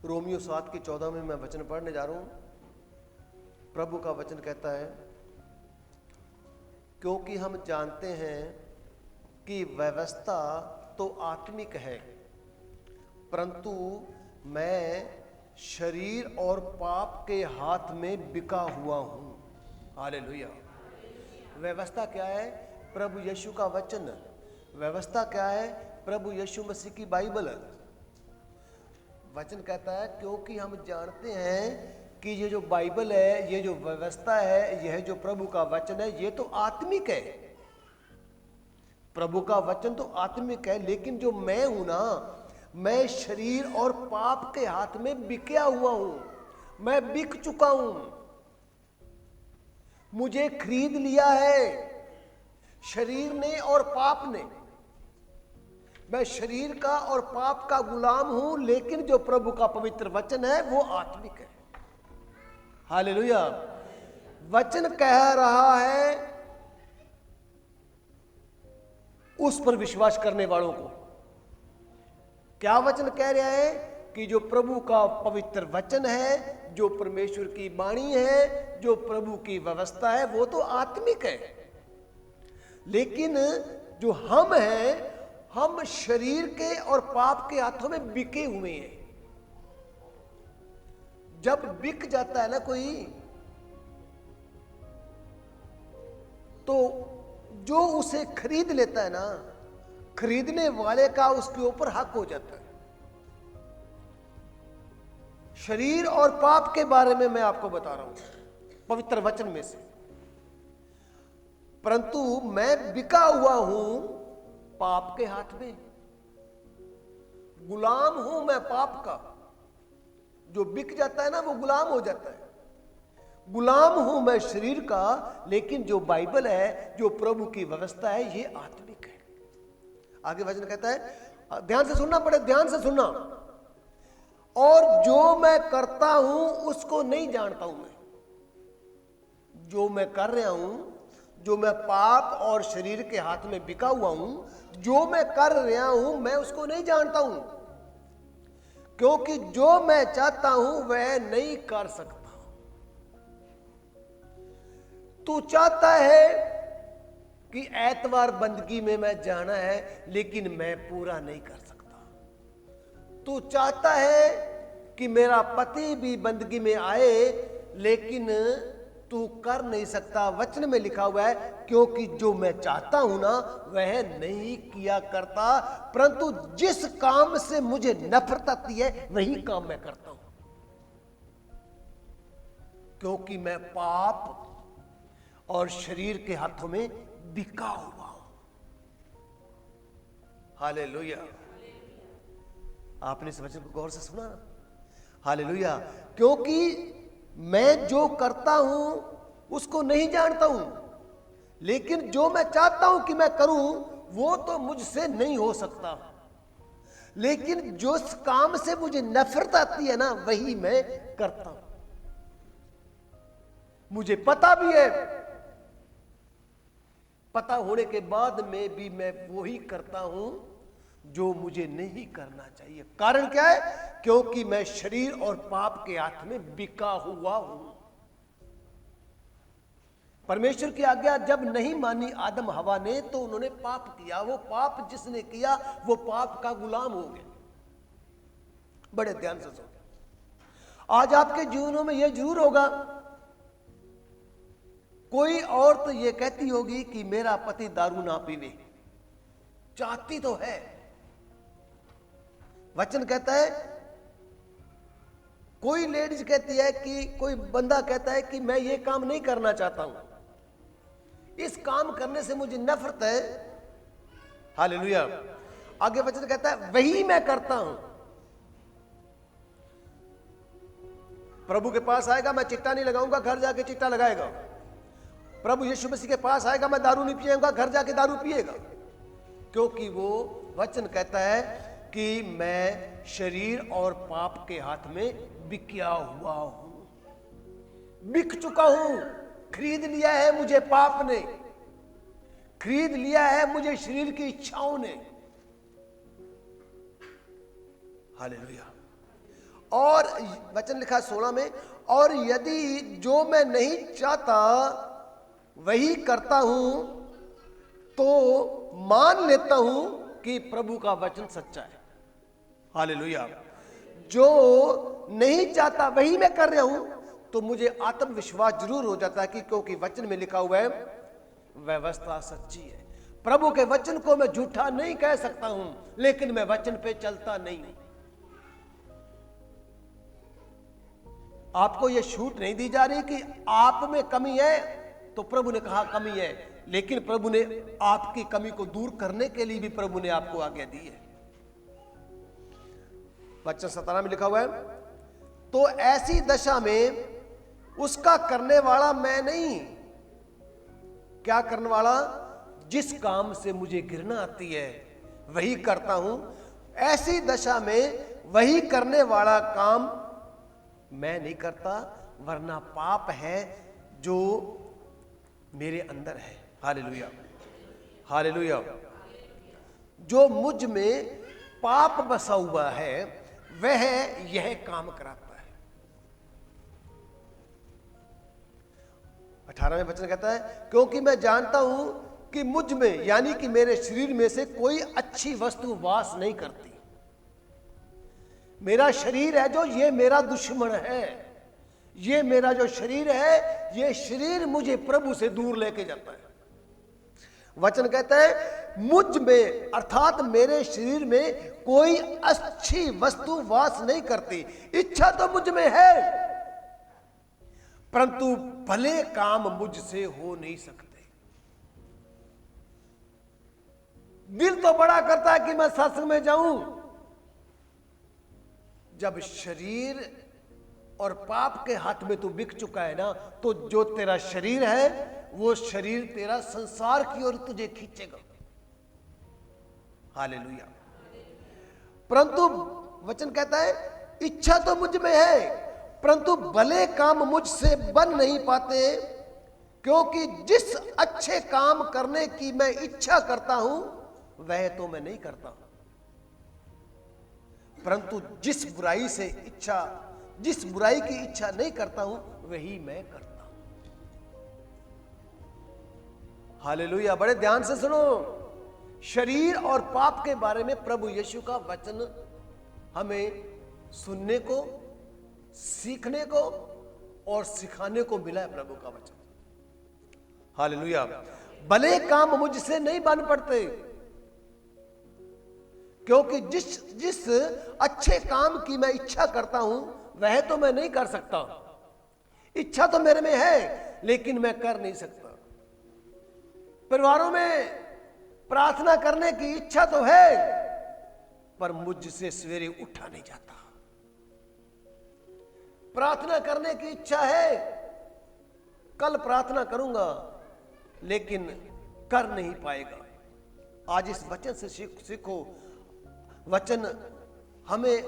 Romeo 7:14 में मैं वचन पढ़ने जा रहा हूं। प्रभु का वचन कहता है, क्योंकि हम जानते हैं कि व्यवस्था तो आत्मिक है, परंतु मैं शरीर और पाप के हाथ में बिका हुआ हूं। हालेलुया। व्यवस्था क्या है? प्रभु यीशु का वचन। व्यवस्था क्या है? प्रभु यीशु मसीह की बाइबल। वचन कहता है क्योंकि हम जानते हैं कि ये जो बाइबल है, ये जो व्यवस्था है, यह जो प्रभु का वचन है, ये तो आत्मिक है। प्रभु का वचन तो आत्मिक है, लेकिन जो मैं हूं ना, मैं शरीर और पाप के हाथ में बिका हुआ हूं। मैं बिक चुका हूं। मुझे खरीद लिया है शरीर ने और पाप ने। मैं शरीर का और पाप का गुलाम हूं, लेकिन जो प्रभु का पवित्र वचन है वो आत्मिक है। हालेलुया। वचन कह रहा है उस पर विश्वास करने वालों को। क्या वचन कह रहा है? कि जो प्रभु का पवित्र वचन है, जो परमेश्वर की वाणी है, जो प्रभु की व्यवस्था है, वो तो आत्मिक है, लेकिन जो हम हैं, हम शरीर के और पाप के हाथों में बिके हुए हैं। जब बिक जाता है ना कोई, तो जो उसे खरीद लेता है ना, खरीदने वाले का उसके ऊपर हक हो जाता है। शरीर और पाप के बारे में मैं आपको बता रहा हूं पवित्र वचन में से। परंतु मैं बिका हुआ हूं पाप के हाथ में। गुलाम हूं मैं पाप का। जो बिक जाता है ना, वो गुलाम हो जाता है। गुलाम हूं मैं शरीर का, लेकिन जो बाइबल है, जो प्रभु की व्यवस्था है, ये आत्मिक है। आगे वचन कहता है, ध्यान से सुनना पड़े, ध्यान से सुनना। और जो मैं करता हूं उसको नहीं जानता हूं मैं। जो मैं कर रहा हूं, जो मैं पाप और शरीर के हाथ में बिका हुआ हूं, जो मैं कर रहा हूं, मैं उसको नहीं जानता हूं, क्योंकि जो मैं चाहता हूं वह नहीं कर सकता। तू चाहता है कि एतवार बंदगी में मैं जाना है, लेकिन मैं पूरा नहीं कर सकता। तू चाहता है कि मेरा पति भी बंदगी में आए, लेकिन तू कर नहीं सकता। वचन में लिखा हुआ है, क्योंकि जो मैं चाहता हूं ना, वह नहीं किया करता, परंतु जिस काम से मुझे नफरत आती है वही काम मैं करता हूं, क्योंकि मैं पाप और शरीर के हाथों में बिका हुआ हूं। हालेलुया। आपने इस वचन को गौर से सुना ना? हालेलुया। क्योंकि मैं जो करता हूं उसको नहीं जानता हूं, लेकिन जो मैं चाहता हूं कि मैं करूं वो तो मुझसे नहीं हो सकता। लेकिन जो काम से मुझे नफरत आती है ना, वही मैं करता हूं। मुझे पता भी है, पता होने के बाद में भी मैं वही करता हूं जो मुझे नहीं करना चाहिए। कारण क्या है? क्योंकि मैं शरीर और पाप के हाथ में बिका हुआ हूं। परमेश्वर की आज्ञा जब नहीं मानी आदम हवा ने, तो उन्होंने पाप किया। वो पाप जिसने किया वो पाप का गुलाम हो गया। बड़े ध्यान से सुनो। आज आपके जीवनों में यह जरूर होगा, कोई औरत ये कहती होगी कि मेरा पति दारू ना पीवे, चाहती तो है। वचन कहता है, कोई लेडीज कहती है कि कोई बंदा कहता है कि मैं ये काम नहीं करना चाहता हूं, इस काम करने से मुझे नफरत है। हालेलुया। आगे वचन कहता है, वही मैं करता हूं। प्रभु के पास आएगा, मैं चिट्टा नहीं लगाऊंगा, घर जाके चिट्टा लगाएगा। प्रभु यीशु मसीह के पास आएगा, मैं दारू नहीं पिएगा, घर जाके दारू पिएगा। क्योंकि वो वचन कहता है कि मैं शरीर और पाप के हाथ में बिका हुआ हूं, बिक चुका हूं। खरीद लिया है मुझे पाप ने, खरीद लिया है मुझे शरीर की इच्छाओं ने। हालेलुया। और वचन लिखा 16 में, और यदि जो मैं नहीं चाहता वही करता हूं तो मान लेता हूं कि प्रभु का वचन सच्चा है। हालेलुया। जो नहीं चाहता वही मैं कर रहा हूं तो मुझे आत्मविश्वास जरूर हो जाता है कि क्योंकि वचन में लिखा हुआ है व्यवस्था सच्ची है। प्रभु के वचन को मैं झूठा नहीं कह सकता हूं, लेकिन मैं वचन पे चलता नहीं हूं। आपको यह छूट नहीं दी जा रही कि आप में कमी है, तो प्रभु ने कहा कमी है, लेकिन प्रभु ने आपकी कमी को दूर करने के लिए भी प्रभु ने आपको आज्ञा दी है। वचन 17 में लिखा हुआ है, तो ऐसी दशा में उसका करने वाला मैं नहीं। क्या करने वाला? जिस काम से मुझे घृणा आती है वही करता हूं। ऐसी दशा में वही करने वाला काम मैं नहीं करता, वरना पाप है जो मेरे अंदर है। Hallelujah, hallelujah. जो मुझ में पाप बसा हुआ है वह यह काम कराता है। 18वें वचन कहता है, क्योंकि मैं जानता हूं कि मुझ में यानी कि मेरे शरीर में से कोई अच्छी वस्तु वास नहीं करती। मेरा शरीर है जो, ये मेरा दुश्मन है। ये मेरा जो शरीर है, ये शरीर मुझे प्रभु से दूर लेके जाता है। वचन कहता है मुझ में अर्थात मेरे शरीर में कोई अच्छी वस्तु वास नहीं करती। इच्छा तो मुझ में है, परंतु भले काम मुझसे हो नहीं सकते। दिल तो बड़ा करता है कि मैं सत्संग में जाऊं, जब शरीर और पाप के हाथ में तू बिक चुका है ना, तो जो तेरा शरीर है वो शरीर तेरा संसार की ओर तुझे खींचेगा। हालेलुया। परंतु वचन कहता है इच्छा तो मुझ में है, परंतु भले काम मुझसे बन नहीं पाते, क्योंकि जिस अच्छे काम करने की मैं इच्छा करता हूं वह तो मैं नहीं करता, परंतु जिस बुराई की इच्छा नहीं करता हूं वही मैं करता हूं। हालेलुया। बड़े ध्यान से सुनो। शरीर और पाप के बारे में प्रभु यीशु का वचन हमें सुनने को, सीखने को और सिखाने को मिला है। प्रभु का वचन। हालेलुया। भले काम मुझसे नहीं बन पड़ते, क्योंकि जिस अच्छे काम की मैं इच्छा करता हूं वह तो मैं नहीं कर सकता। इच्छा तो मेरे में है लेकिन मैं कर नहीं सकता। परिवारों में प्रार्थना करने की इच्छा तो है, पर मुझसे सवेरे उठा नहीं जाता। प्रार्थना करने की इच्छा है, कल प्रार्थना करूंगा, लेकिन कर नहीं पाएगा। आज इस वचन से सीखो। वचन हमें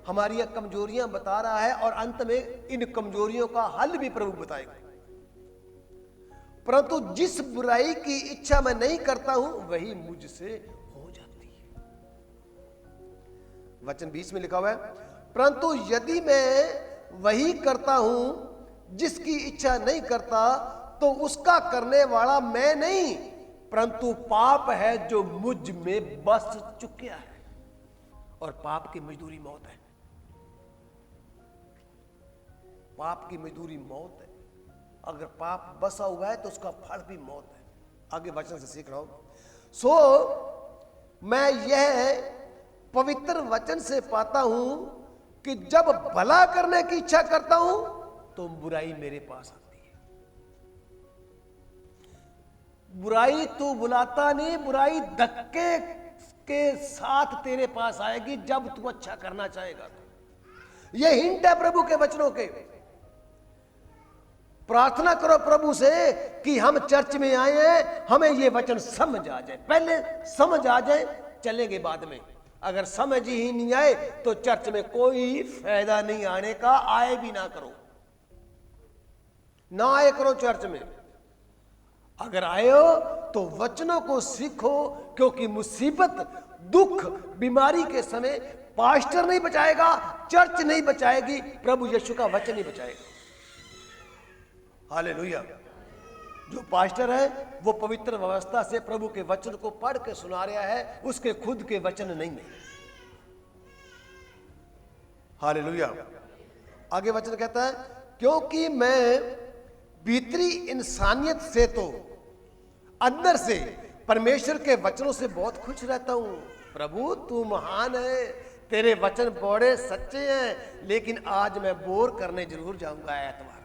हमारी कमजोरियां बता रहा है और अंत में इन कमजोरियों का हल भी प्रभु बताएगा। परंतु जिस बुराई की इच्छा मैं नहीं करता हूं वही मुझसे हो जाती है। वचन 20 में लिखा हुआ है, परंतु यदि मैं वही करता हूं जिसकी इच्छा नहीं करता, तो उसका करने वाला मैं नहीं, परंतु पाप है जो मुझ में बस चुका है। और पाप की मजदूरी मौत है। पाप की मजदूरी मौत है। अगर पाप बसा हुआ है तो उसका फल भी मौत है। आगे वचन से सीख रहा हूं। सो मैं यह पवित्र वचन से पाता हूं कि जब भला करने की इच्छा करता हूं तो बुराई मेरे पास आती है। बुराई तू बुलाता नहीं, बुराई धक्के के साथ तेरे पास आएगी जब तू अच्छा करना चाहेगा। यह हिंट है प्रभु के वचनों के। प्रार्थना करो प्रभु से कि हम चर्च में आए हैं, हमें यह वचन समझ आ जाए। पहले समझ आ जाए, चलेंगे बाद में। अगर समझ ही नहीं आए तो चर्च में कोई फायदा नहीं आने का। आए भी ना करो, ना आए करो चर्च में। अगर आए हो तो वचनों को सीखो, क्योंकि मुसीबत, दुख, बीमारी के समय पास्टर नहीं बचाएगा, चर्च नहीं बचाएगी, प्रभु यीशु का वचन नहीं बचाएगा। हालेलुया। जो पास्टर है वो पवित्र व्यवस्था से प्रभु के वचन को पढ़ के सुना रहा है, उसके खुद के वचन नहीं है। हालेलुया। आगे वचन कहता है, क्योंकि मैं भीतरी इंसानियत से तो अंदर से परमेश्वर के वचनों से बहुत खुश रहता हूं। प्रभु तू महान है, तेरे वचन बड़े सच्चे हैं, लेकिन आज मैं बोर करने जरूर जाऊंगा एतवार।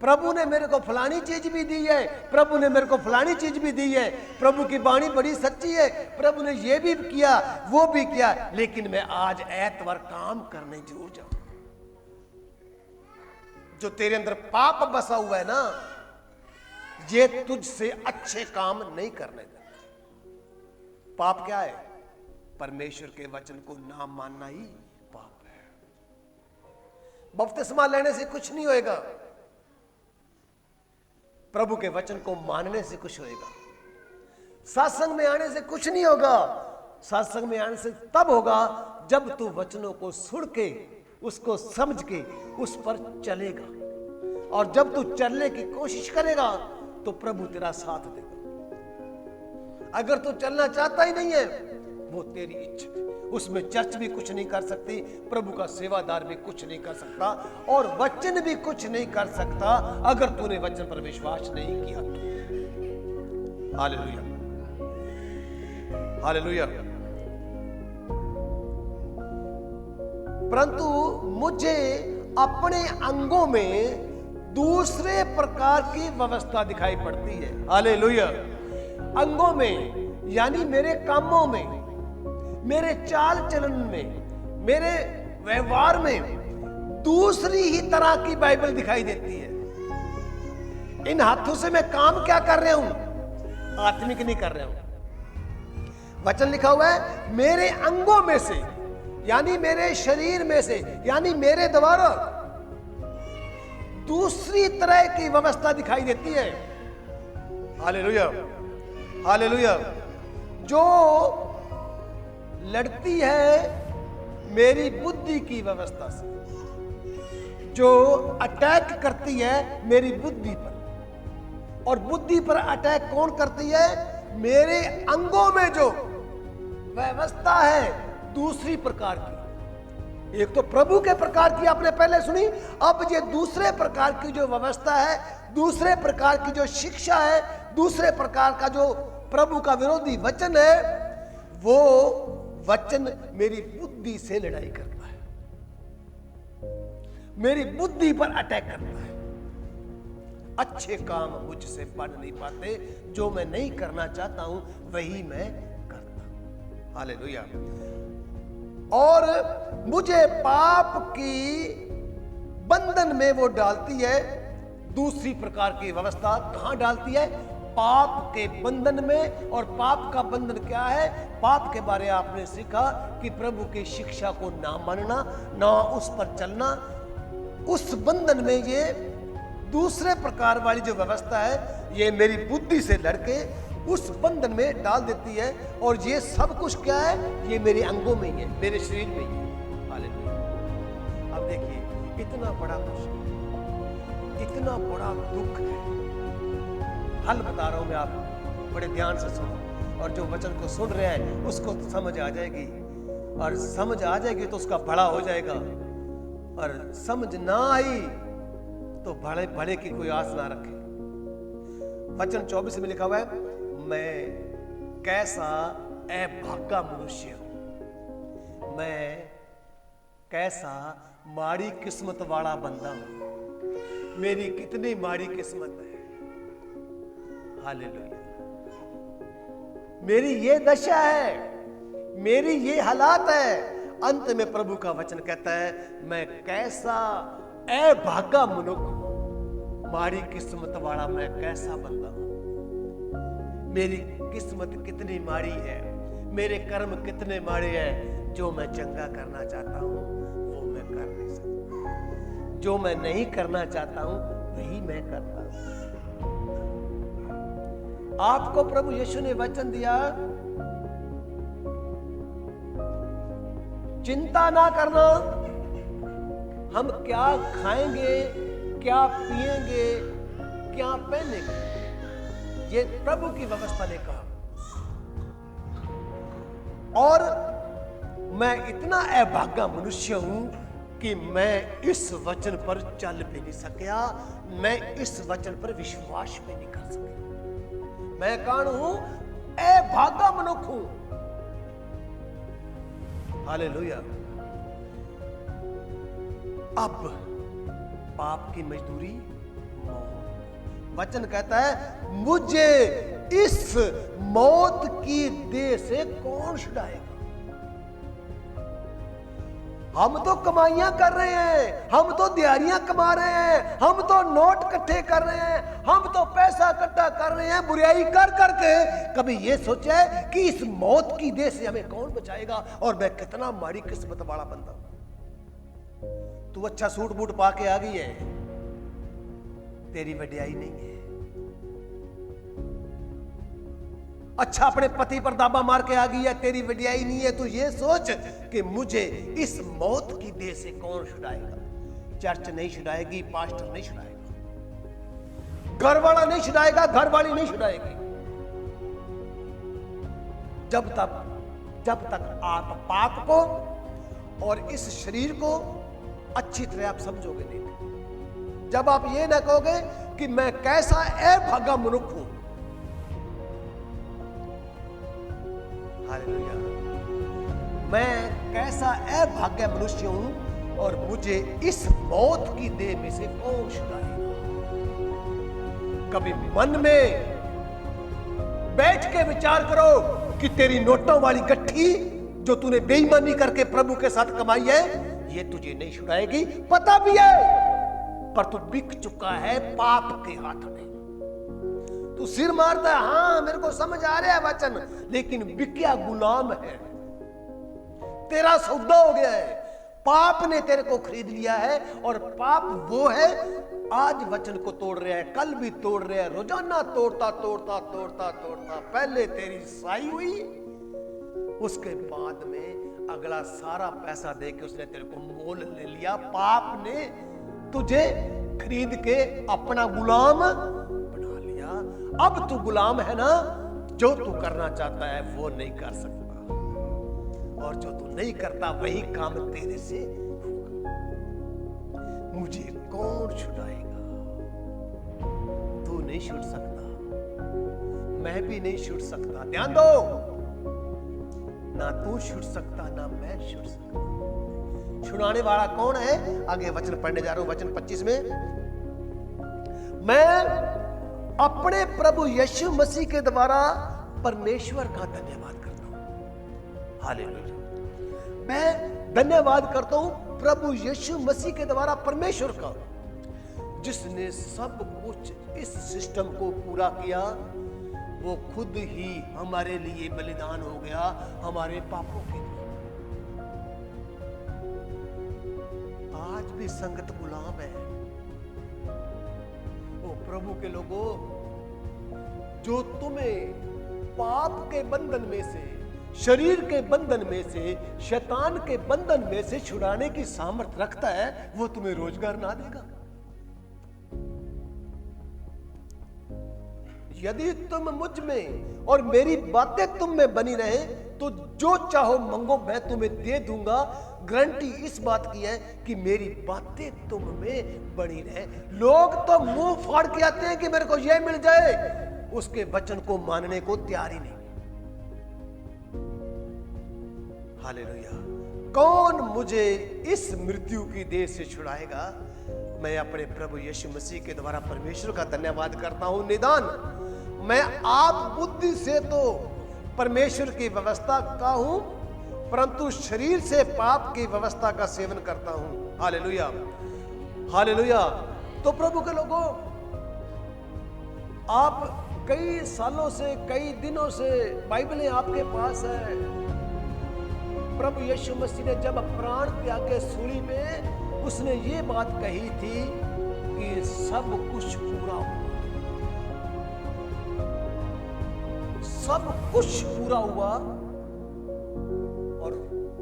प्रभु ने मेरे को फलानी चीज भी दी है, प्रभु ने मेरे को फलानी चीज भी दी है, प्रभु की वाणी बड़ी सच्ची है, प्रभु ने ये भी किया वो भी किया, लेकिन मैं आज एतवार काम करने जरूर जाऊंगा। जो तेरे अंदर पाप बसा हुआ है ना, ये तुझसे अच्छे काम नहीं करने देता। पाप क्या है? परमेश्वर के वचन को ना मानना ही पाप है। बपतिस्मा लेने से कुछ नहीं होएगा, प्रभु के वचन को मानने से कुछ होएगा। सत्संग में आने से कुछ नहीं होगा, सत्संग में आने से तब होगा जब तू वचनों को सुन के, उसको समझ के उस पर चलेगा, और जब तू चलने की कोशिश करेगा तो प्रभु तेरा साथ देगा। अगर तू चलना चाहता ही नहीं है, वो तेरी इच्छा है, उसमें चर्च भी कुछ नहीं कर सकती, प्रभु का सेवादार भी कुछ नहीं कर सकता, और वचन भी कुछ नहीं कर सकता अगर तूने वचन पर विश्वास नहीं किया तो। Hallelujah, hallelujah. परंतु मुझे अपने अंगों में दूसरे प्रकार की व्यवस्था दिखाई पड़ती है। हालेलुया। अंगों में यानी मेरे कामों में, मेरे चाल चलन में, मेरे व्यवहार में दूसरी ही तरह की बाइबल दिखाई देती है। इन हाथों से मैं काम क्या कर रहा हूं? आत्मिक नहीं कर रहा हूं। वचन लिखा हुआ है, मेरे अंगों में से यानी मेरे शरीर में से, यानी मेरे द्वारा दूसरी तरह की व्यवस्था दिखाई देती है। Hallelujah, hallelujah. जो लड़ती है मेरी बुद्धि की व्यवस्था से, जो अटैक करती है मेरी बुद्धि पर, और बुद्धि पर अटैक कौन करती है? मेरे अंगों में जो व्यवस्था है दूसरी प्रकार की। एक तो प्रभु के प्रकार की आपने पहले सुनी, अब ये दूसरे प्रकार की जो व्यवस्था है, दूसरे प्रकार की जो शिक्षा है, दूसरे प्रकार का जो प्रभु का विरोधी वचन है, वो वचन मेरी बुद्धि से लड़ाई करता है, मेरी बुद्धि पर अटैक करता है। अच्छे काम मुझसे बन नहीं पाते, जो मैं नहीं करना चाहता हूं वही मैं करता हूं। हालेलुया। और मुझे पाप की बंधन में वो डालती है। दूसरी प्रकार की व्यवस्था कहां डालती है? पाप के बंधन में। और पाप का बंधन क्या है? पाप के बारे आपने सीखा कि प्रभु की शिक्षा को ना मानना, ना उस पर चलना। उस बंधन में ये दूसरे प्रकार वाली जो व्यवस्था है, ये मेरी बुद्धि से लड़के उस बंधन में डाल देती है। और ये सब कुछ क्या है? ये मेरे अंगों में ही है, मेरे शरीर में ही है। हालेलुया। अब देखिए, इतना बड़ा मुश्किल, इतना बड़ा दुख है। हल बता रहा हूं मैं, आप बड़े ध्यान से सुनो, और जो वचन को सुन रहे हैं उसको समझ आ जाएगी, और समझ आ जाएगी तो उसका बड़ा हो जाएगा, और समझ ना आई तो बड़े बड़े की कोई आस ना रखे। वचन 24 में लिखा हुआ है, मैं कैसा अभागा मनुष्य हूं, मैं कैसा माड़ी किस्मत वाला बंदा हूं। मेरी कितनी माड़ी किस्मत है। हालेलुया। मेरी ये दशा है, मेरी ये हालात है। अंत में प्रभु का वचन कहता है, मैं कैसा अभागा मनुष्य हूं, माड़ी किस्मत वाला मैं कैसा बंदा हूं। मेरी किस्मत कितनी माड़ी है, मेरे कर्म कितने माड़े हैं। जो मैं चंगा करना चाहता हूं वो मैं कर नहीं सकता, जो मैं नहीं करना चाहता हूं वही मैं करता हूं। आपको प्रभु यीशु ने वचन दिया चिंता ना करना हम क्या खाएंगे, क्या पिएंगे, क्या पहनेंगे, ये प्रभु की व्यवस्था ने कहा। और मैं इतना अभागा मनुष्य हूं कि मैं इस वचन पर चल भी नहीं सकिया, मैं इस वचन पर विश्वास भी नहीं कर सकिया। मैं कौन हूं? अभागा मनुष्य हूं। हालेलुया। अब पाप की मजदूरी मौत। वचन कहता है मुझे इस मौत की देह से कौन छुड़ाएगा। हम तो कमाइयां कर रहे हैं, हम तो दिहाड़ियां कमा रहे हैं, हम तो नोट इकट्ठे कर रहे हैं, हम तो पैसा इकट्ठा कर रहे हैं, बुराई कर करके कभी ये सोचा है कि इस मौत की देह से हमें कौन बचाएगा। और मैं कितना माड़ी किस्मत वाला बंदा हूं। तू अच्छा सूट बूट पा के आ गई है, तेरी वड्याई नहीं है। अच्छा अपने पति पर दावा मार के आ गई है, तेरी वड्याई नहीं है। तू ये सोच कि मुझे इस मौत की देह से कौन छुड़ाएगा। चर्च नहीं छुड़ाएगी, पास्टर नहीं छुड़ाएगा, घर वाला नहीं छुड़ाएगा, घर वाली नहीं छुड़ाएगी। जब तक आप पाप को और इस शरीर को अच्छी तरह आप समझोगे नहीं। जब आप ये ना कहोगे कि मैं कैसा अभागा मनुष्य हूं। हालेलुया। मैं कैसा अभागा मनुष्य हूं और मुझे इस मौत की देह में से कौन छुड़ाएगा। कभी मन में बैठ के विचार करो कि तेरी नोटों वाली गट्ठी जो तूने बेईमानी करके प्रभु के साथ कमाई है, ये तुझे नहीं छुड़ाएगी। पता भी है, पर तू बिक चुका है पाप के हाथ में। तू सिर मारता है, हां मेरे को समझ आ रहा है वचन, लेकिन बिकिया गुलाम है। तेरा सौदा हो गया है, पाप ने तेरे को खरीद लिया है। और पाप वो है आज वचन को तोड़ रहा है, कल भी तोड़ रहा है, रोजाना तोड़ता तोड़ता तोड़ता तोड़ता। पहले तेरी साई हुई, उसके बाद में अगला सारा पैसा दे के उसने तेरे को मोल ले लिया। पाप ने तुझे खरीद के अपना गुलाम बना लिया। अब तू गुलाम है ना, जो तू करना चाहता है वो नहीं कर सकता, और जो तू नहीं करता वही काम तेरे से होगा। मुझे कौन छुड़ाएगा। तू नहीं छुड़ सकता, मैं भी नहीं छुड़ सकता। ध्यान दो, ना तू छुड़ सकता ना मैं छुड़ सकता। छुड़ाने वाला कौन है? आगे वचन पढ़ने जा रहा हूं, वचन 25 में। मैं अपने प्रभु यीशु मसीह के द्वारा परमेश्वर का धन्यवाद करता हूं। हालेलुया। मैं धन्यवाद करता हूं प्रभु यीशु मसीह के द्वारा परमेश्वर का, जिसने सब कुछ इस सिस्टम को पूरा किया। वो खुद ही हमारे लिए बलिदान हो गया, हमारे पापों के लिए। आज भी संगत गुलाम है। ओ प्रभु के लोगों, जो तुम्हें पाप के बंधन में से, शरीर के बंधन में से, शैतान के बंधन में से छुड़ाने की सामर्थ रखता है, वो तुम्हें रोजगार ना देगा। यदि तुम मुझ में और मेरी बातें तुम में बनी रहे, तो जो चाहो मंगो मैं तुम्हें दे दूंगा। गारंटी इस बात की है कि मेरी बातें तुम में बनी रहे। लोग तो मुंह फाड़ के आते हैं कि मेरे को यह मिल जाए, उसके वचन को मानने को तैयार ही नहीं। हालेलुया। कौन मुझे इस मृत्यु की देह से छुड़ाएगा? मैं अपने प्रभु यीशु मसीह के द्वारा परमेश्वर का धन्यवाद करता हूं। निदान मैं आप बुद्धि से तो परमेश्वर की व्यवस्था का हूं, परंतु शरीर से पाप की व्यवस्था का सेवन करता हूं। Hallelujah, hallelujah. तो प्रभु के लोगों, आप कई सालों से, कई दिनों से बाइबलें आपके पास है। प्रभु यीशु मसीह ने जब प्राण त्याग के सूली में उसने ये बात कही थी कि सब कुछ पूरा हुआ, सब कुछ पूरा हुआ। और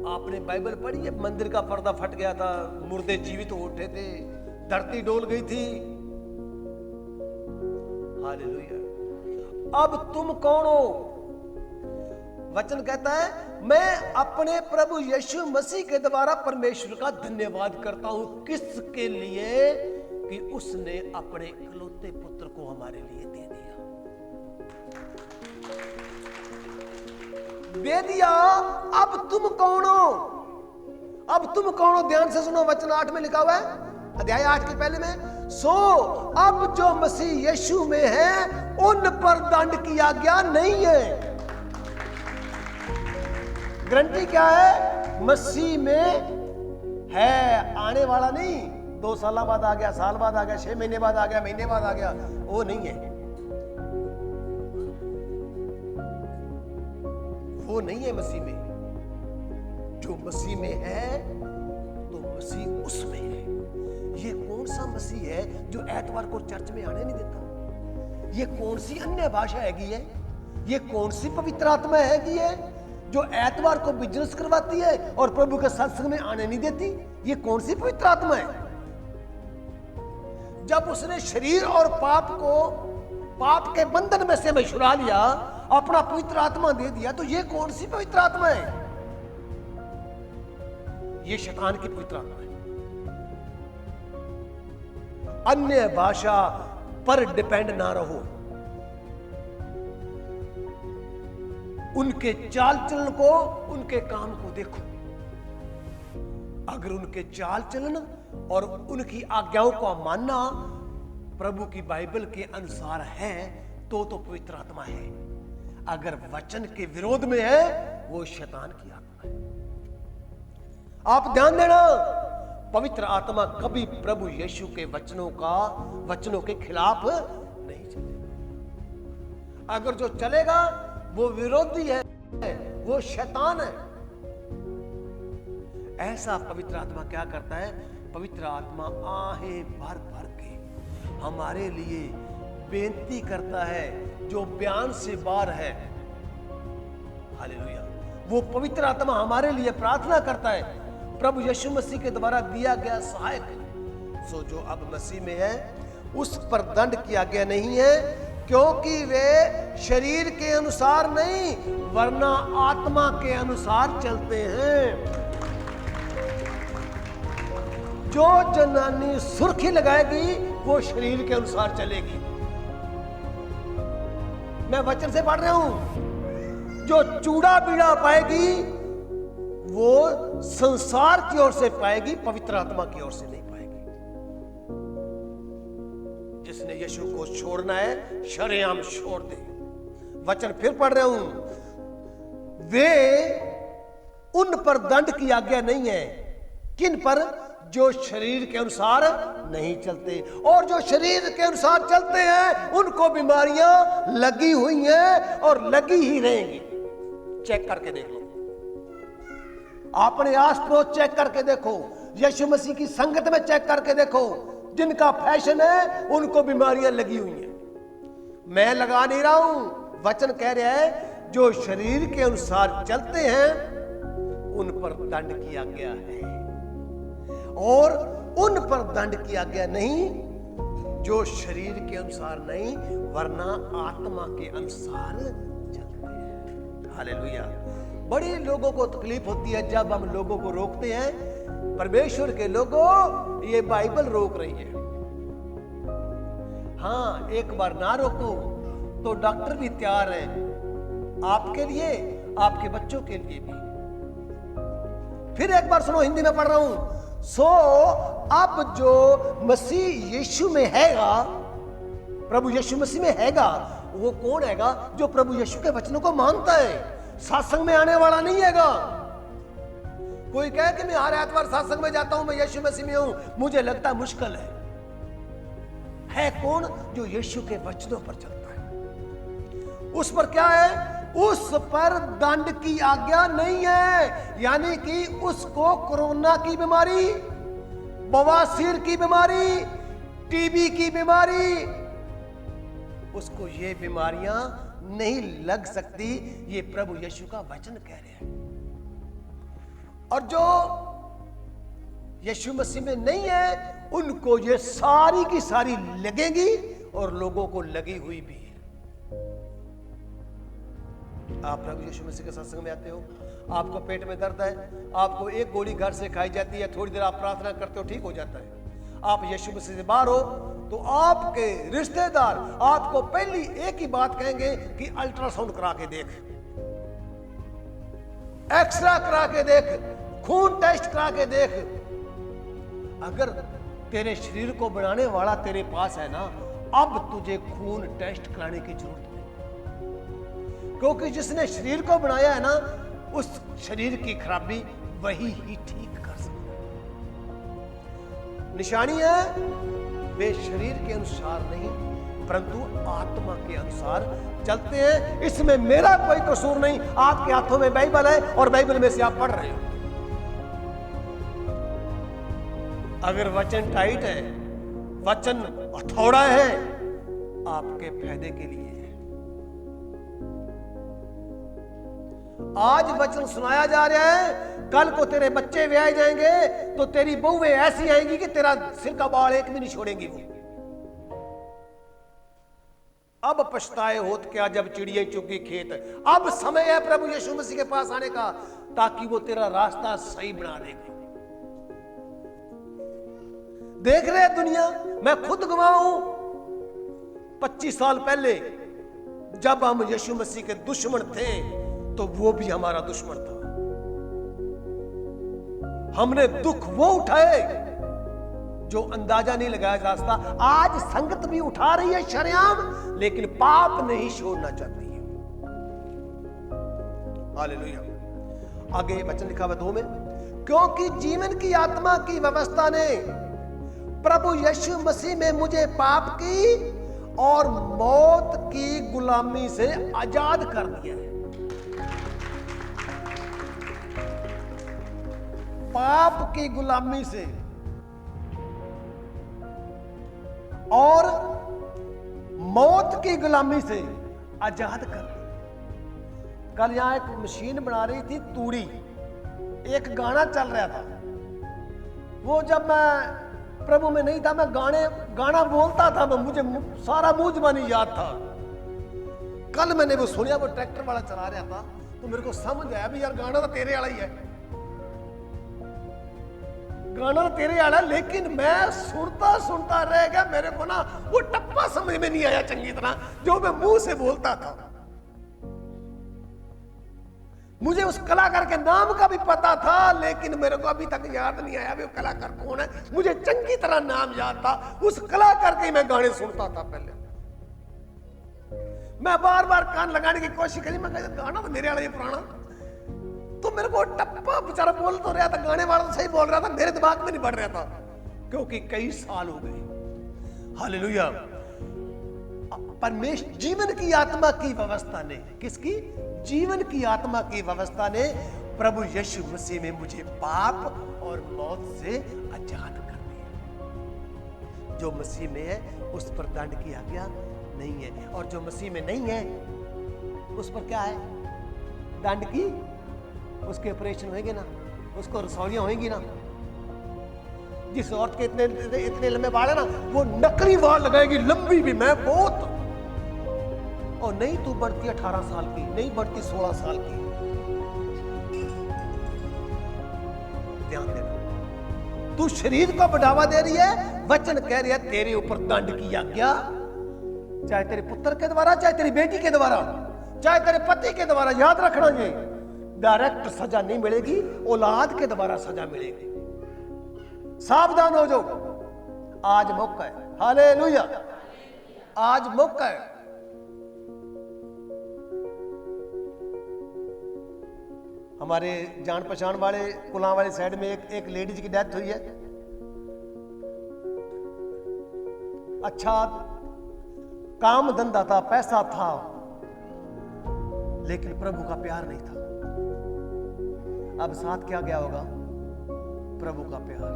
आपने बाइबल पढ़ी है? मंदिर का पर्दा फट गया था, मुर्दे जीवित हो उठे थे, धरती डोल गई थी। हालेलुया। अब तुम कौन हो? वचन कहता है मैं अपने प्रभु यीशु मसीह के द्वारा परमेश्वर का धन्यवाद करता हूं। किसके लिए? कि उसने अपने इकलौते पुत्र को हमारे लिए दे दिया। अब तुम कौन हो? अब तुम कौन हो? ध्यान से सुनो, वचन 8 में लिखा हुआ है, अध्याय 8 के पहले में, सो अब जो मसीह यीशु में है उन पर दंड की आज्ञा नहीं है। गारंटी क्या है? मसीह में है, आने वाला नहीं, 2 साल बाद आ गया, साल बाद आ गया, 6 महीने बाद आ गया, महीने बाद आ गया, वो नहीं है, वो नहीं है मसीह में। जो मसीह में है तो मसीह उसमें है। ये कौन सा मसीह है जो एतवार को चर्च में आने नहीं देता? ये कौन सी अन्य भाषा हैगी है? ये कौन सी पवित्र आत्मा हैगी है जो एतवार को बिजनेस करवाती है और प्रभु के सत्संग में आने नहीं देती? ये कौन सी पवित्र आत्मा है? जब उसने शरीर और पाप को, पाप के बंधन में से हमें छुड़ा लिया, अपना पवित्र आत्मा दे दिया, तो ये कौन सी पवित्र आत्मा है? ये शैतान की पवित्र आत्मा है। अन्य भाषा पर डिपेंड ना रहो, उनके चाल चलन को, उनके काम को देखो। अगर उनके चाल चलन और उनकी आज्ञाओं को मानना प्रभु की बाइबल के अनुसार है तो पवित्र आत्मा है। अगर वचन के विरोध में है वो शैतान की आत्मा है। आप ध्यान देना, पवित्र आत्मा कभी प्रभु यीशु के वचनों के खिलाफ नहीं चलेगा। अगर जो चलेगा वो विरोधी है, वो शैतान है। ऐसा पवित्र आत्मा क्या करता है? पवित्र आत्मा आहें भर भर के हमारे लिए बेनती करता है जो बयान से बाहर है। हालेलुया। वो पवित्र आत्मा हमारे लिए प्रार्थना करता है, प्रभु यीशु मसीह के द्वारा दिया गया सहायक। सो जो अब मसीह में है उस पर दंड की आज्ञा नहीं है, क्योंकि वे शरीर के अनुसार नहीं वरना आत्मा के अनुसार चलते हैं। जो जनानी सुर्खी लगाएगी वो शरीर के अनुसार चलेगी। मैं वचन से पढ़ रहा हूं। जो चूड़ा बीड़ा पाएगी वो संसार की ओर से पाएगी, पवित्र आत्मा की ओर से नहीं पाएगी। जिसने यीशु को छोड़ना है शरेआम छोड़ दे। वचन फिर पढ़ रहा हूं। वे उन पर दंड की आज्ञा नहीं है। किन पर? जो शरीर के अनुसार नहीं चलते। और जो शरीर के अनुसार चलते हैं उनको बीमारियां लगी हुई हैं और लगी ही रहेंगी। चेक करके देख लो, अपने आस पड़ोस चेक करके देखो, यीशु मसीह की संगत में चेक करके देखो। जिनका फैशन है उनको बीमारियां लगी हुई हैं। मैं लगा नहीं रहा हूं, वचन कह रहा है जो शरीर के अनुसार चलते हैं उन पर दंड की आज्ञा है, और उन पर दंड की आज्ञा नहीं जो शरीर के अनुसार नहीं वरना आत्मा के अनुसार चलते हैं। हालेलुया। बड़ी लोगों को तकलीफ होती है जब हम लोगों को रोकते हैं, परमेश्वर के लोगों ये बाइबल रोक रही है। हाँ, एक बार ना रोको तो डॉक्टर भी तैयार है आपके लिए, आपके बच्चों के लिए भी। फिर एक बार सुनो, हिंदी में पढ़ रहा हूं। सो अब जो मसीह यीशु में हैगा, प्रभु यीशु मसीह में हैगा, वो कौन हैगा? जो प्रभु यीशु के वचनों को मानता है, सत्संग में आने वाला नहीं हैगा। कोई कहे कि मैं हर एतवार सत्संग में जाता हूं, मैं यीशु मसीह में हूं, मुझे लगता मुश्किल है कौन? जो यीशु के वचनों पर चलता है। उस पर क्या है? उस पर दंड की आज्ञा नहीं है। यानी कि उसको कोरोना की बीमारी, बवासीर की बीमारी, टीबी की बीमारी, उसको ये बीमारियां नहीं लग सकती। ये प्रभु यीशु का वचन कह रहे हैं। और जो यीशु मसीह में नहीं है उनको ये सारी की सारी लगेंगी और लोगों को लगी हुई भी है। आप प्रभु यीशु मसीह के सत्संग में आते हो, आपको पेट में दर्द है, आपको एक गोली घर से खाई जाती है, थोड़ी देर आप प्रार्थना करते हो, ठीक हो जाता है। आप यीशु मसीह से बाहर हो तो आपके रिश्तेदार आपको पहली एक ही बात कहेंगे कि अल्ट्रासाउंड करा के देख, एक्सरा करा के देख, खून टेस्ट करा के देख। अगर तेरे शरीर को बनाने वाला तेरे पास है ना, अब तुझे खून टेस्ट कराने की जरूरत नहीं, क्योंकि जिसने शरीर को बनाया है ना, उस शरीर की खराबी वही ही ठीक कर सकता है। निशानी है वे शरीर के अनुसार नहीं परंतु आत्मा के अनुसार चलते हैं। इसमें मेरा कोई कसूर नहीं। आपके हाथों में बाइबल है और बाइबल में से आप पढ़ रहे हो। अगर वचन टाइट है, वचन हथौड़ा है, आपके फायदे के लिए है। आज वचन सुनाया जा रहा है, कल को तेरे बच्चे ब्याह जाएंगे तो तेरी बहुएं ऐसी आएंगी कि तेरा सिर का बाल एक भी नहीं छोड़ेंगी वो। अब पछताए होत क्या जब चिड़िया चुगी खेत। अब समय है प्रभु यीशु मसीह के पास आने का, ताकि वो तेरा रास्ता सही बना देगा। देख रहे दुनिया, मैं खुद गवाह हूं। 25 साल पहले जब हम यीशु मसीह के दुश्मन थे तो वो भी हमारा दुश्मन था। हमने दुख वो उठाए जो अंदाजा नहीं लगाया जा सकता। आज संगत भी उठा रही है शरेआम, लेकिन पाप नहीं छोड़ना चाहती है। हालेलुया। आगे वचन लिखा हुआ 2 में, क्योंकि जीवन की आत्मा की व्यवस्था ने प्रभु यीशु मसीह में मुझे पाप की और मौत की गुलामी से आजाद कर दिया है। पाप की गुलामी से और मौत की गुलामी से आजाद कर दिया। कल यहां एक मशीन बना रही थी तूड़ी, एक गाना चल रहा था। वो जब मैं प्रभु में नहीं था, मैं गाना बोलता था, मैं मुझे सारा मुंह जबानी याद था। कल मैंने वो सुनिया, वो ट्रैक्टर वाला चला रहा था, तो मेरे को समझ आया भी यार गाना तो तेरे वाला ही है, गाना तो तेरे वाला। लेकिन मैं सुनता सुनता रह गया, मेरे को ना वो टप्पा समझ में नहीं आया चंगी तरह जो मैं मुंह से बोलता था। मुझे उस कलाकार के नाम का भी पता था, लेकिन मेरे को अभी तक याद नहीं आया वो कलाकार कौन है। मुझे चंगी तरह नाम याद था, उस कलाकार के मैं गाने सुनता था पहले। मैं बार बार कान लगाने की कोशिश करी, मैं गाना तो मेरे वाला ये पुराना, तो मेरे को टप्पा बेचारा बोल तो रहा था, गाने वाला तो सही बोल रहा था, मेरे दिमाग में नहीं बढ़ रहा था, क्योंकि कई साल हो गए। हालेलुया। परमेश्वर जीवन की आत्मा की व्यवस्था ने, किसकी? जीवन की आत्मा की व्यवस्था ने प्रभु यीशु मसीह में मुझे पाप और मौत से आजाद कर दिया। जो मसीह में है उस पर दंड की आज्ञा नहीं है, और जो मसीह में नहीं है उस पर क्या है? दंड की। उसके ऑपरेशन होंगे ना, उसको रसौलियां होंगी ना। जिस औरत के इतने लंबे बाल है ना, वो नकली बाल लगाएगी, लंबी भी, मैं बहुत। और नहीं तू बढ़ती 18 साल की, नहीं बढ़ती 16 साल की। ध्यान देना, तू शरीर को बढ़ावा दे रही है। वचन कह रही है तेरे ऊपर दंड की आज्ञा, चाहे तेरे पुत्र के द्वारा, चाहे तेरी बेटी के द्वारा, चाहे तेरे पति के द्वारा। याद रखना, ये डायरेक्ट सजा नहीं मिलेगी, औलाद के द्वारा सजा मिलेगी। सावधान हो जाओ, आज मौका है। हालेलुया, आज मौका है। हमारे जान पहचान वाले कुलां वाली साइड में एक लेडीज की डेथ हुई है। अच्छा काम धंधा था, पैसा था, लेकिन प्रभु का प्यार नहीं था। अब साथ क्या गया होगा? प्रभु का प्यार।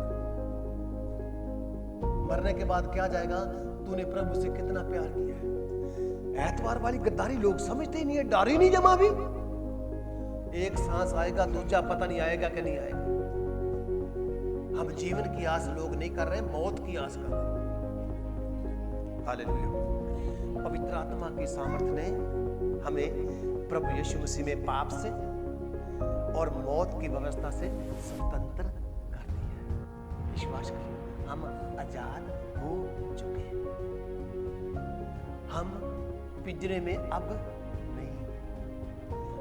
मरने के बाद क्या जाएगा? तूने प्रभु से कितना प्यार किया है। एतवार वाली गद्दारी लोग समझते ही नहीं है, डर ही नहीं जमा भी। एक सांस आएगा, दूसरा पता नहीं आएगा कि नहीं आएगा। हम जीवन की आस लोग नहीं कर रहे, मौत की आस कर रहे हैं। हालेलुया। पवित्र आत्मा की सामर्थ्य ने हमें प्रभु यीशु मसीह में पाप से और मौत की व्यवस्था से स्वतंत्र कर दिया है। विश्वास करिए, हम आजाद हो चुके हैं। हम पिंजरे में अब नहीं,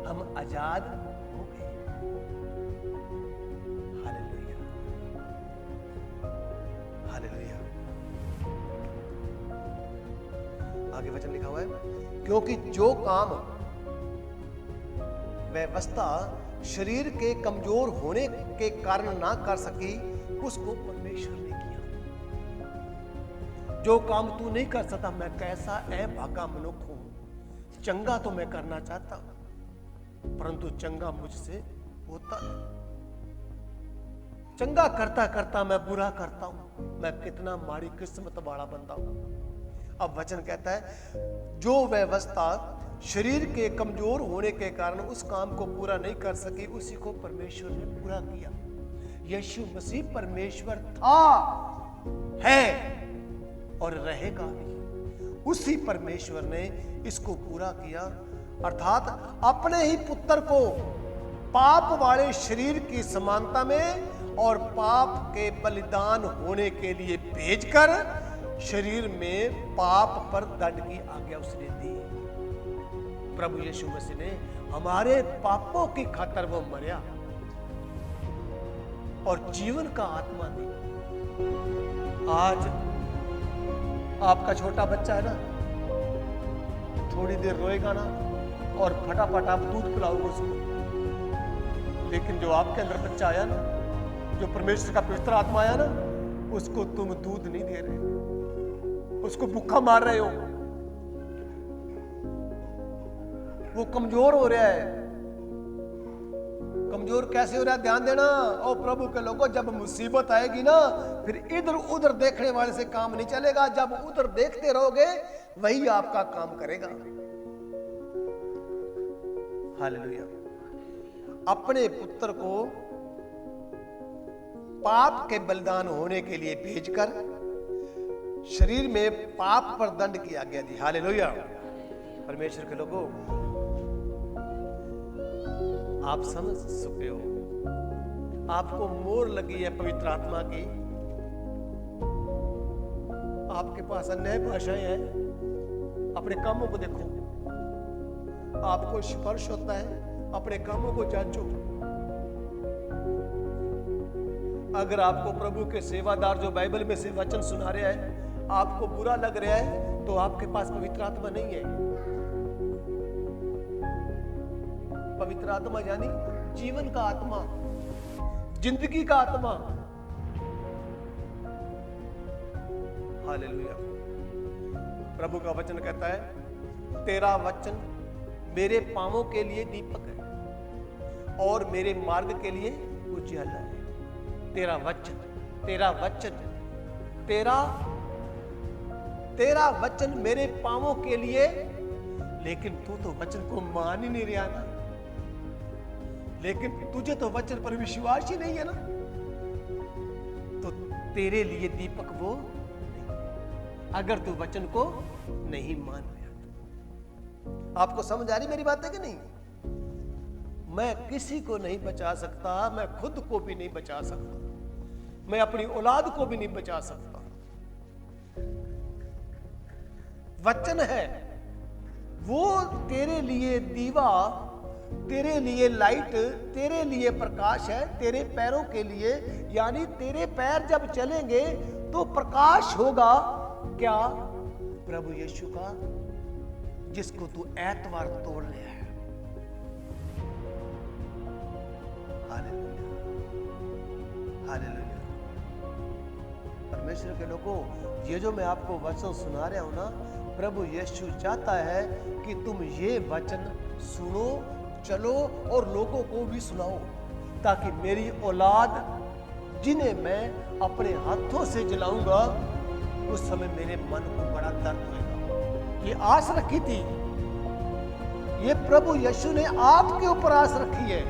हम आजाद हो गए। Hallelujah, hallelujah. आगे वचन लिखा हुआ है, क्योंकि जो काम व्यवस्था शरीर के कमजोर होने के कारण ना कर सकी, उसको परमेश्वर ने किया। जो काम तू नहीं कर सकता, मैं कैसा अभागा मनुष्य हूं। चंगा तो मैं करना चाहता हूं, परंतु चंगा मुझसे होता नहीं। चंगा करता करता मैं बुरा करता हूं। मैं कितना माड़ी किस्मत वाला बंदा हूं। अब वचन कहता है, जो व्यवस्था शरीर के कमजोर होने के कारण उस काम को पूरा नहीं कर सकी, उसी को परमेश्वर ने पूरा किया। यीशु मसीह परमेश्वर था, है और रहेगा भी। उसी परमेश्वर ने इसको पूरा किया, अर्थात अपने ही पुत्र को पाप वाले शरीर की समानता में और पाप के बलिदान होने के लिए भेजकर शरीर में पाप पर दंड की आज्ञा उसने दी। प्रभु यीशु मसीह ने हमारे पापों की खातिर वो मरा और जीवन का आत्मा दी। आज आपका छोटा बच्चा है ना, थोड़ी देर रोएगा ना और फटाफट आप दूध पिलाओगे उसको, लेकिन जो आपके अंदर बच्चा आया ना, जो परमेश्वर का पवित्र आत्मा आया ना, उसको तुम दूध नहीं दे रहे, उसको भूखा मार रहे हो। वो कमजोर हो रहा है। कमजोर कैसे हो रहा है? ध्यान देना। और प्रभु के लोगों, जब मुसीबत आएगी ना, फिर इधर उधर देखने वाले से काम नहीं चलेगा। जब उधर देखते रहोगे, वही आपका काम करेगा। हालेलुया। अपने पुत्र को पाप के बलिदान होने के लिए भेजकर शरीर में पाप पर दंड की आज्ञा दी। हालेलुया। परमेश्वर के लोगों, आप समझ चुके हो, आपको मोर लगी है पवित्र आत्मा की। आपके पास अन्य भाषाएं हैं। अपने कामों को देखो, आपको स्पर्श होता है, अपने कामों को जांचो। अगर आपको प्रभु के सेवादार जो बाइबल में से वचन सुना रहे हैं आपको बुरा लग रहा है, तो आपके पास पवित्र आत्मा नहीं है। पवित्र आत्मा यानी जीवन का आत्मा, जिंदगी का आत्मा। हालेलुया। प्रभु का वचन कहता है, तेरा वचन मेरे पांवों के लिए दीपक है और मेरे मार्ग के लिए उजियाला है। तेरा वचन, तेरा वचन, तेरा वचन मेरे पांवों के लिए, लेकिन तू तो वचन को मान ही नहीं रहा ना। लेकिन तुझे तो वचन पर विश्वास ही नहीं है ना, तो तेरे लिए दीपक वो नहीं, अगर तू वचन को नहीं मान रहा। आपको समझ आ रही मेरी बात है कि नहीं? मैं किसी को नहीं बचा सकता, मैं खुद को भी नहीं बचा सकता, मैं अपनी औलाद को भी नहीं बचा सकता। वचन है वो तेरे लिए दीवा, तेरे लिए लाइट, तेरे लिए प्रकाश है, तेरे पैरों के लिए। यानी तेरे पैर जब चलेंगे तो प्रकाश होगा। क्या? प्रभु यीशु का, जिसको तू ऐतवार तोड़ लिया है। Hallelujah, hallelujah. परमेश्वर के लोगों, ये जो मैं आपको वचन सुना रहा हूं ना, प्रभु यीशु चाहता है कि तुम ये वचन सुनो, चलो और लोगों को भी सुनाओ, ताकि मेरी औलाद, जिन्हें मैं अपने हाथों से जलाऊंगा, उस समय मेरे मन को बड़ा दर्द होगा। ये आस रखी थी, ये प्रभु यीशु ने आपके ऊपर आस रखी है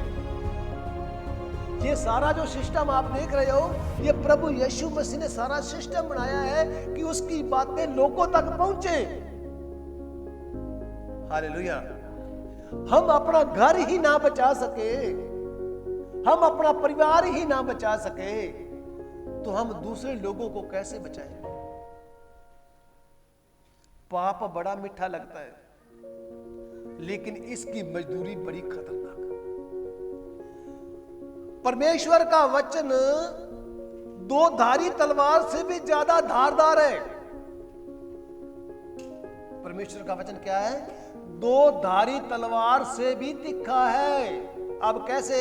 ये सारा जो सिस्टम आप देख रहे हो, ये प्रभु यीशु मसीह ने सारा सिस्टम बनाया है कि उसकी बातें लोगों तक पहुंचे। हालेलुया। हम अपना घर ही ना बचा सके, हम अपना परिवार ही ना बचा सके, तो हम दूसरे लोगों को कैसे बचाएं? पाप बड़ा मीठा लगता है, लेकिन इसकी मजदूरी बड़ी खतरनाक है। परमेश्वर का वचन दो धारी तलवार से भी ज्यादा धारदार है। परमेश्वर का वचन क्या है? दो धारी तलवार से भी तीखा है। अब कैसे?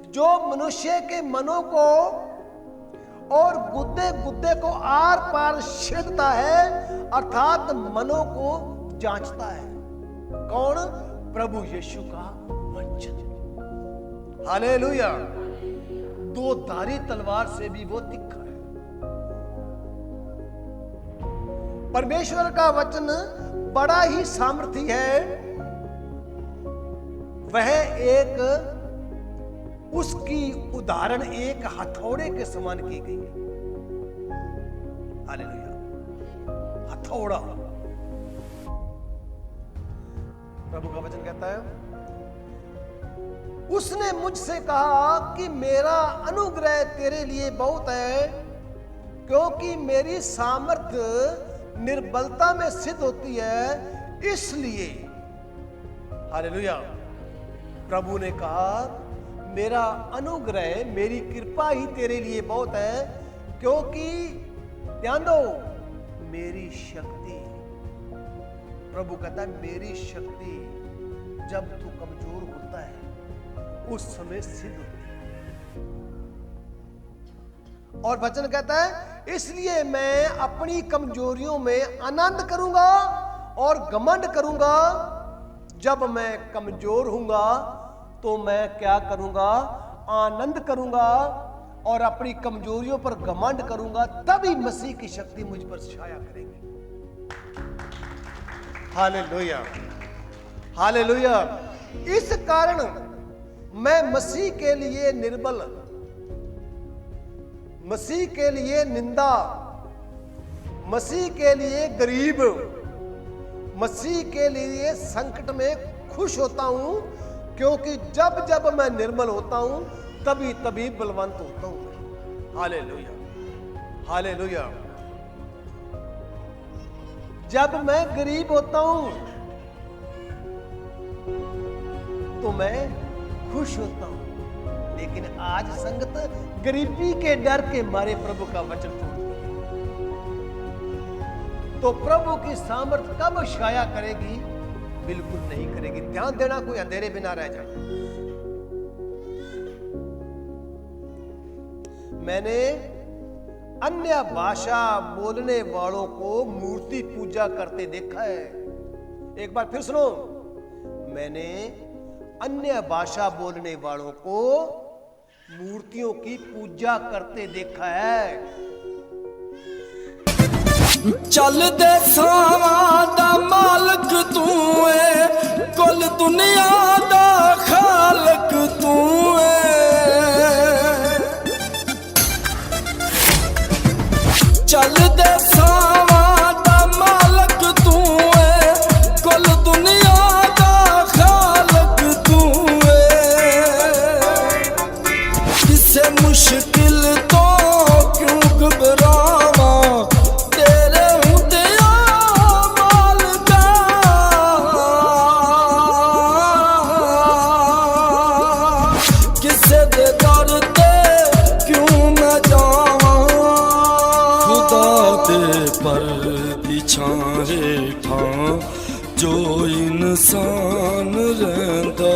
जो मनुष्य के मनों को और गुद्दे गुद्दे को आर पार छेदता है, अर्थात मनों को जांचता है। कौन? प्रभु यीशु का वचन। हालेलुया। दो धारी तलवार से भी वो तीखा है। परमेश्वर का वचन बड़ा ही सामर्थी है। वह एक, उसकी उदाहरण एक हथौड़े के समान की गई है। हालेलुया। हथौड़ा। प्रभु का वचन कहता है, उसने मुझसे कहा कि मेरा अनुग्रह तेरे लिए बहुत है, क्योंकि मेरी सामर्थ्य निर्बलता में सिद्ध होती है, इसलिए। हालेलुया। प्रभु ने कहा मेरा अनुग्रह, मेरी कृपा ही तेरे लिए बहुत है, क्योंकि ध्यान दो, मेरी शक्ति, प्रभु कहता है मेरी शक्ति जब तू कमजोर होता है उस समय सिद्ध होती है। और वचन कहता है इसलिए मैं अपनी कमजोरियों में आनंद करूंगा और घमंड करूंगा। जब मैं कमजोर हूंगा तो मैं क्या करूंगा? आनंद करूंगा और अपनी कमजोरियों पर घमंड करूंगा, तभी मसीह की शक्ति मुझ पर छाया करेगी। हालेलुया। हालेलुया। इस कारण मैं मसीह के लिए निर्बल, मसीह के लिए निंदा, मसीह के लिए गरीब, मसीह के लिए संकट में खुश होता हूं, क्योंकि जब जब मैं निर्बल होता हूं तभी तभी बलवंत होता हूं। हालेलुया। हालेलुया। जब मैं गरीब होता हूं तो मैं खुश होता हूं, लेकिन आज संगत गरीबी के डर के मारे प्रभु का वचन छोड़ दिया, तो प्रभु की सामर्थ कब छाया करेगी? बिल्कुल नहीं करेगी। ध्यान देना, कोई अंधेरे बिना रह जाए। मैंने अन्य भाषा बोलने वालों को मूर्ति पूजा करते देखा है। एक बार फिर सुनो, मैंने अन्य भाषा बोलने वालों को मूर्तियों की पूजा करते देखा है। चल दे सावां दा मालक तू है, कुल दुनिया दा खालक तू है। चल दे सावां दा मालक तू है, कुल दुनिया दा खालक तू है। किसे मुश्किल तो क्यों घबरावा, जो इंसान रहंदा